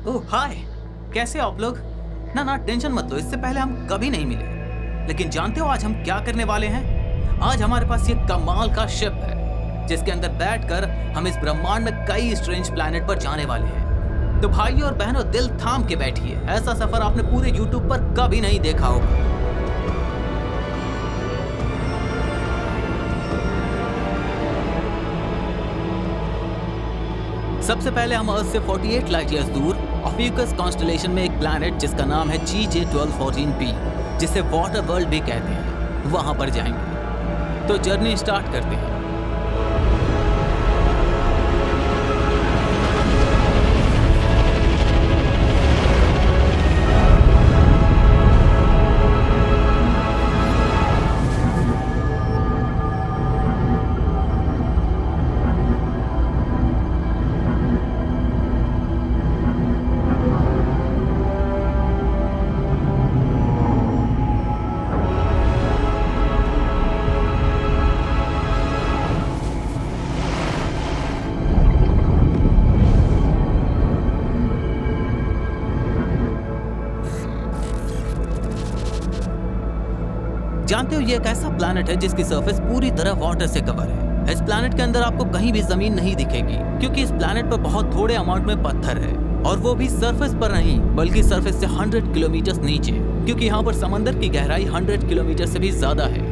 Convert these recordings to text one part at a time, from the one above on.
ओह हाय, कैसे हो आप लोग? ना टेंशन मत लो, इससे पहले हम कभी नहीं मिले। लेकिन जानते हो आज हम क्या करने वाले हैं? आज हमारे पास ये कमाल का शिप है जिसके अंदर बैठकर हम इस ब्रह्मांड में कई स्ट्रेंज प्लैनेट पर जाने वाले हैं। तो भाइयों और बहनों, दिल थाम के बैठिए, ऐसा सफर आपने पूरे YouTube पर कभी नहीं देखा होगा। सबसे पहले हम अर्थ से 48 लाइट ईयर्स दूर ऑफिकस कॉन्स्टेलेशन में एक प्लैनेट जिसका नाम है GJ1214b, जिसे वाटर वर्ल्ड भी कहते हैं, वहां पर जाएंगे। तो जर्नी स्टार्ट करते हैं। जानते हो ये एक ऐसा प्लैनेट है जिसकी सरफेस पूरी तरह वाटर से कवर है। इस प्लैनेट के अंदर आपको कहीं भी जमीन नहीं दिखेगी क्योंकि इस प्लैनेट पर बहुत थोड़े अमाउंट में पत्थर है, और वो भी सरफेस पर नहीं बल्कि सरफेस से 100 किलोमीटर नीचे, क्योंकि यहाँ पर समंदर की गहराई 100 किलोमीटर से भी ज्यादा है।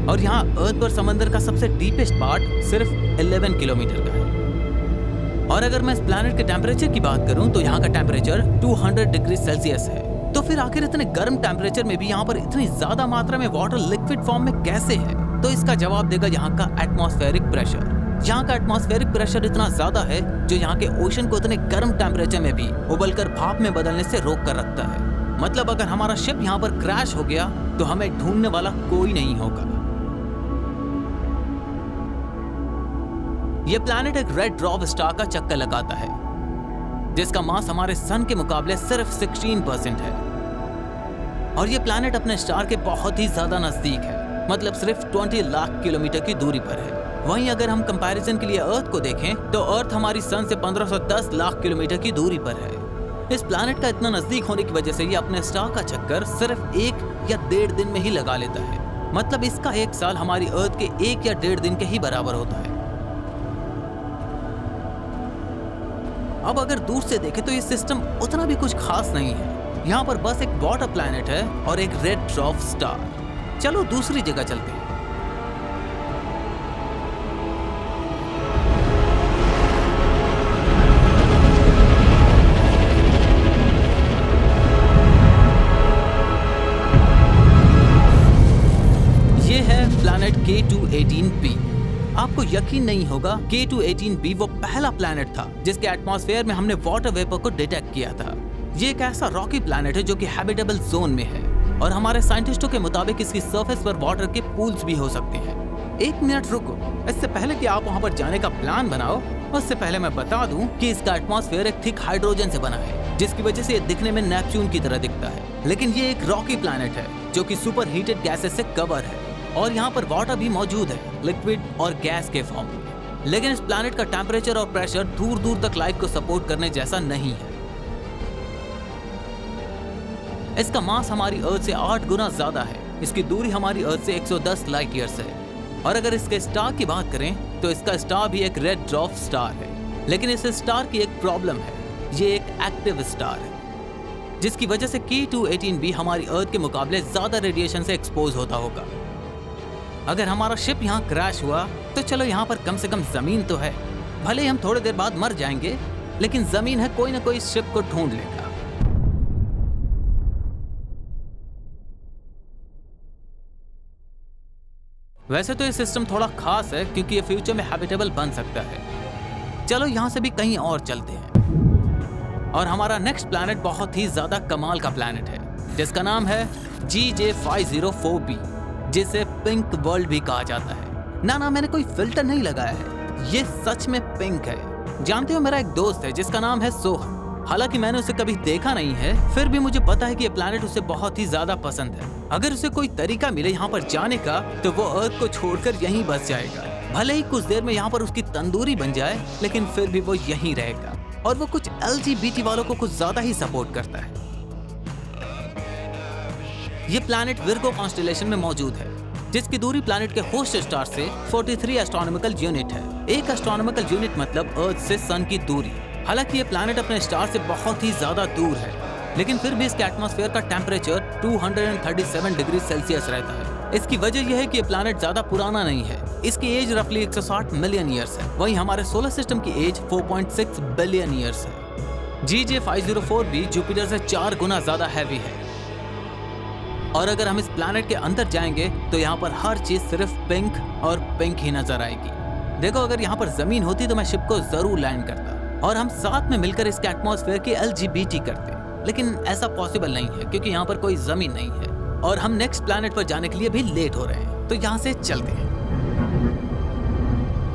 और यहाँ अर्थ पर समंदर का सबसे डीपेस्ट पार्ट सिर्फ 11 किलोमीटर का है। और अगर मैं इस प्लैनेट के टेम्परेचर की बात करूं तो यहाँ का टेम्परेचर 200 डिग्री सेल्सियस है। तो फिर आखिर इतने गर्म टेम्परेचर में भी यहाँ पर इतनी ज्यादा मात्रा में वाटर लिक्विड फॉर्म में कैसे है? तो इसका जवाब देगा यहाँ का एटमॉस्फेरिक प्रेशर। यहाँ का एटमॉस्फेरिक प्रेशर इतना ज्यादा है जो यहाँ के ओशन को इतने गर्म टेम्परेचर में भी उबलकर भाप में बदलने से रोक कर रखता है। मतलब अगर हमारा शिप यहाँ पर क्रैश हो गया तो हमें ढूंढने वाला कोई नहीं होगा। ये प्लैनेट एक रेड ड्वार्फ स्टार का चक्कर लगाता है जिसका मास हमारे सन के मुकाबले सिर्फ 16% है, और ये प्लैनेट अपने स्टार के बहुत ही ज्यादा नजदीक है, मतलब सिर्फ 20 लाख किलोमीटर की दूरी पर है। वहीं अगर हम कंपैरिजन के लिए अर्थ को देखें तो अर्थ हमारी सन से 1510 लाख किलोमीटर की दूरी पर है। इस प्लैनेट का इतना नजदीक होने की वजह से ये अपने स्टार का चक्कर सिर्फ 1 या 1.5 दिन में ही लगा लेता है। मतलब इसका 1 साल हमारी अर्थ के 1 या 1.5 दिन के ही बराबर होता है। अब अगर दूर से देखें तो ये सिस्टम उतना भी कुछ खास नहीं है। यहाँ पर बस एक वाटर प्लैनेट है और एक रेड ड्वार्फ स्टार। चलो दूसरी जगह चलते हैं। ये है प्लैनेट K218b। आपको यकीन नहीं होगा, K218b वो पहला प्लैनेट था जिसके एटमॉस्फेयर में हमने वाटर वेपर को डिटेक्ट किया था। ये एक ऐसा रॉकी प्लैनेट है जो कि हैबिटेबल जोन में है, और हमारे साइंटिस्टों के मुताबिक इसकी सरफेस पर वाटर के पूल्स भी हो सकते हैं। 1 मिनट रुको, इससे पहले कि आप वहां पर जाने का प्लान बनाओ, उससे पहले मैं बता दूं कि इसका एटमॉस्फेयर एक थिक हाइड्रोजन से बना है, जिसकी वजह से ये दिखने में नेपच्यून की तरह दिखता है। लेकिन ये एक रॉकी प्लैनेट है जो कि सुपर हीटेड गैसेस से कवर है, और यहाँ पर वाटर भी मौजूद है, लिक्विड और गैस के फॉर्म में। लेकिन इस प्लैनेट का टेम्परेचर और प्रेशर दूर दूर तक लाइफ को सपोर्ट करने जैसा नहीं है। इसका मास हमारी अर्थ से 8 गुना ज्यादा है। इसकी दूरी हमारी अर्थ से 110 लाइट ईयर्स है। और अगर इसके स्टार की बात करें तो इसका स्टार भी एक रेड ड्वार्फ स्टार है। लेकिन इस स्टार की एक प्रॉब्लम है, ये एक एक्टिव स्टार है, जिसकी वजह से K218b हमारी अर्थ के मुकाबले ज्यादा रेडिएशन से एक्सपोज होता होगा। अगर हमारा शिप यहाँ क्रैश हुआ तो चलो यहाँ पर कम से कम जमीन तो है। भले ही हम थोड़ी देर बाद मर जाएंगे, लेकिन जमीन है, कोई ना कोई इस शिप को ढूंढ लेगा। वैसे तो ये सिस्टम थोड़ा खास है क्योंकि ये फ्यूचर में हैबिटेबल बन सकता है। चलो यहाँ से भी कहीं और चलते हैं, और हमारा नेक्स्ट प्लैनेट बहुत ही ज्यादा कमाल का प्लैनेट है जिसका नाम है GJ504b, जिसे पिंक वर्ल्ड भी कहा जाता है। ना मैंने कोई फिल्टर नहीं लगाया है, ये सच में पिंक है। जानते हो, मेरा एक दोस्त है जिसका नाम है सोहन। हालांकि मैंने उसे कभी देखा नहीं है, फिर भी मुझे पता है कि ये प्लैनेट उसे बहुत ही ज्यादा पसंद है। अगर उसे कोई तरीका मिले यहाँ पर जाने का तो वो अर्थ को छोड़कर यहीं बस जाएगा। भले ही कुछ देर में यहाँ पर उसकी तंदूरी बन जाए, लेकिन फिर भी वो यहीं रहेगा। और वो कुछ LGBT वालों को कुछ ज्यादा ही सपोर्ट करता है। ये प्लैनेट विर्गो कॉन्स्टेलेशन में मौजूद है, जिसकी दूरी प्लैनेट के होस्ट स्टार से 43 एस्ट्रोनॉमिकल यूनिट है। एक एस्ट्रोनॉमिकल यूनिट मतलब अर्थ से सन की दूरी। हालांकि ये प्लैनेट अपने स्टार से बहुत ही ज्यादा दूर है, लेकिन फिर भी इसके एटमॉस्फेयर का टेम्परेचर 237 डिग्री सेल्सियस रहता है। इसकी वजह यह है कि ये प्लैनेट ज्यादा पुराना नहीं है। इसकी एज रफली 160 मिलियन ईयर्स है। वहीं हमारे सोलर सिस्टम की एज 4.6 बिलियन ईयर्स है। GJ504 भी जुपिटर से 4 गुना ज्यादा हैवी है। और अगर हम इस प्लैनेट के अंदर जाएंगे तो यहाँ पर हर चीज सिर्फ पिंक और पिंक ही नजर आएगी। देखो, अगर यहाँ पर जमीन होती तो मैं शिप को जरूर लैंड करता और हम साथ में मिलकर इसके एटमॉस्फेयर की LGBT करते, लेकिन ऐसा पॉसिबल नहीं है क्योंकि यहाँ पर कोई जमीन नहीं है और हम नेक्स्ट प्लैनेट पर जाने के लिए भी लेट हो रहे हैं। तो यहाँ से चलते हैं।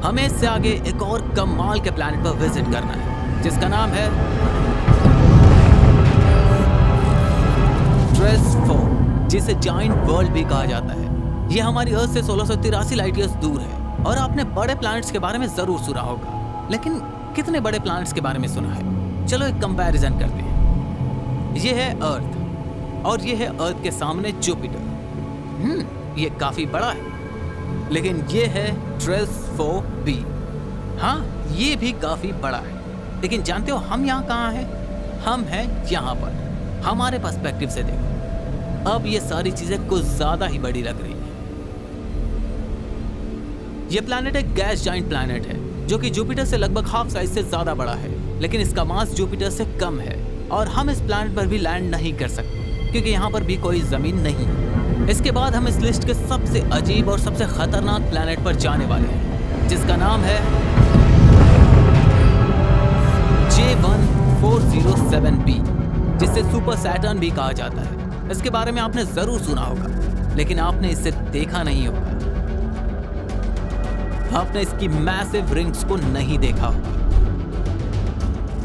हमें इससे आगे एक और कमाल के प्लैनेट पर विजिट करना है, जिसका नाम है ट्रेस 4, जिसे जाइंट वर्ल्ड भी कहा जाता है। यह हमारी अर्थ से 1683 लाइट ईयर्स दूर है और आपने बड़े प्लैनेट्स के बारे में जरूर सुना होगा, लेकिन कितने बड़े प्लैनेट्स के बारे में सुना है? चलो एक कंपैरिजन करते हैं। यह है अर्थ और यह है अर्थ के सामने जुपिटर। ये काफी बड़ा है, लेकिन ये है ट्रेस 4b। हाँ, ये भी काफी बड़ा है, लेकिन जानते हो हम यहाँ कहाँ हैं? हम हैं यहाँ पर। हमारे पर्सपेक्टिव से देखो, अब ये सारी चीजें कुछ ज्यादा ही बड़ी लग रही हैं। ये प्लैनेट एक गैस जाइंट प्लैनेट है जो कि जुपिटर से लगभग हाफ साइज से ज्यादा बड़ा है, लेकिन इसका मास जुपिटर से कम है और हम इस प्लैनेट पर भी लैंड नहीं कर सकते क्योंकि यहाँ पर भी कोई जमीन नहीं है। इसके बाद हम इस लिस्ट के सबसे अजीब और सबसे खतरनाक प्लैनेट पर जाने वाले हैं, जिसका नाम है J1407b, जिसे सुपर सैटर्न भी कहा जाता है। इसके बारे में आपने जरूर सुना होगा, लेकिन आपने इसे देखा नहीं होगा। आपने इसकी मैसिव रिंग्स को नहीं देखा होगा।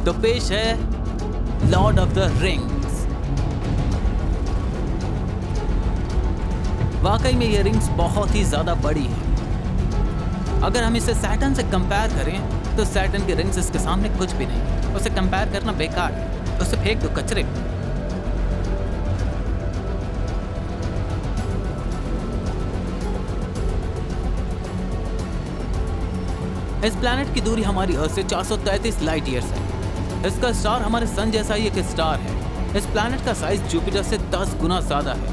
तो पेश है लॉर्ड ऑफ द रिंग्स। वाकई में ये रिंग्स बहुत ही ज्यादा बड़ी है। अगर हम इसे सैटर्न से कंपेयर करें तो सैटर्न की रिंग्स इसके सामने कुछ भी नहीं। उसे कंपेयर करना बेकार है, उसे फेंक दो कचरे में। इस प्लैनेट की दूरी हमारी अर्थ से 433 लाइट ईयर्स है। इसका स्टार हमारे सन जैसा ही एक स्टार है। इस प्लैनेट का साइज जुपिटर से 10 गुना ज्यादा है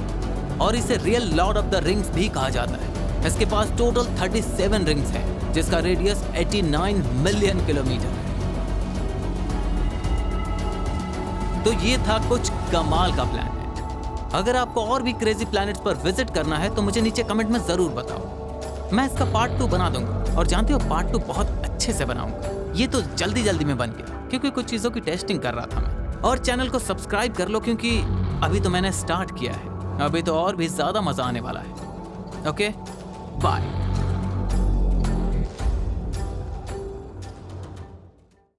और इसे real Lord of the rings भी कहा जाता है। इसके पास टोटल 37 रिंग्स हैं, जिसका रेडियस 89 मिलियन किलोमीटर है। तो ये था कुछ कमाल का प्लैनेट। अगर आपको और भी क्रेजी प्लैनेट्स पर विजिट करना है तो मुझे नीचे कमेंट में जरूर बताओ। मैं इसका पार्ट 2 बना दूंगा और जानते हो पार्ट 2 बहुत अच्छे से बनाऊंगा। ये तो जल्दी में बन गया क्योंकि कुछ चीजों की टेस्टिंग कर रहा था मैं। और चैनल को सब्सक्राइब कर लो क्योंकि अभी तो मैंने स्टार्ट किया है, अभी तो और भी ज्यादा मजा आने वाला है। Okay, bye.